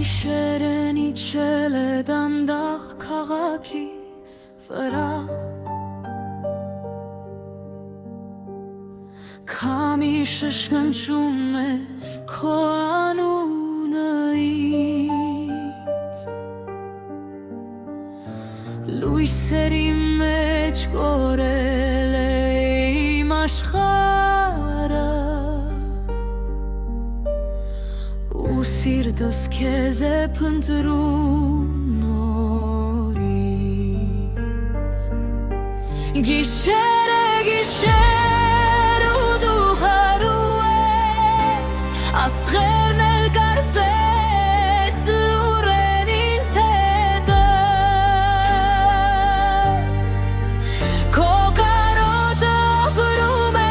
Գիշերն իջել է դանդաղ քաղաքիս վրա Քամիշը շնչում է քո անունը ինձ Լույսերի մեջ կորել է իմ աշխարհը Ու սիրտս քեզ է փնտրում նորից Գիշեր է գիշեր ու դու հեռու ես Աստղերն էլ կարծես լուր են ինձ հետը Քո կարոտը ապրում է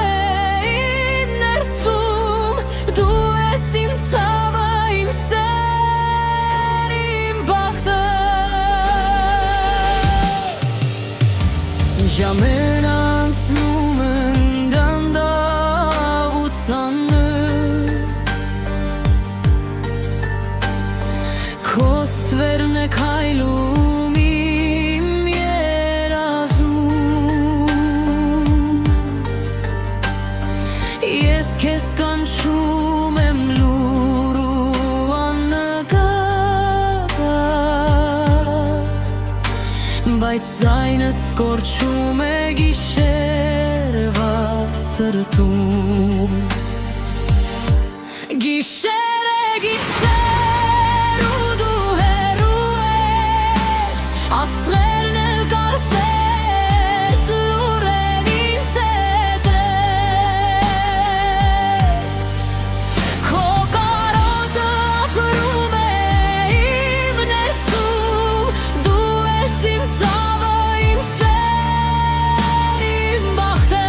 իմ ներսում Դու ես իմ ցավը, իմ սեր, իմ բախտը Ժամեր անցնում են դանդաղ ու ծանր Քո ստվերն է քայլում իմ երազում Ես քեզ կանչում եմ լուր ու աննկատ Բայց ձայնս կորչում է գիշերվա սրտում Գիշեր է գիշեր ու դու հեռու ես Աստղերն էլ կարծես լուր են ինձ հետը Քո կարոտը ապրում է իմ ներսում Դու ես իմ ցավը, իմ սեր, իմ բախտը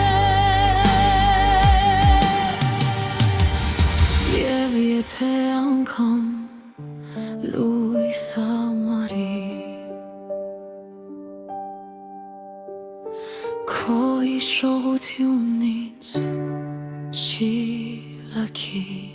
Եվ եթե անգամ լույս համարի Քո հիշողությունից չի լքի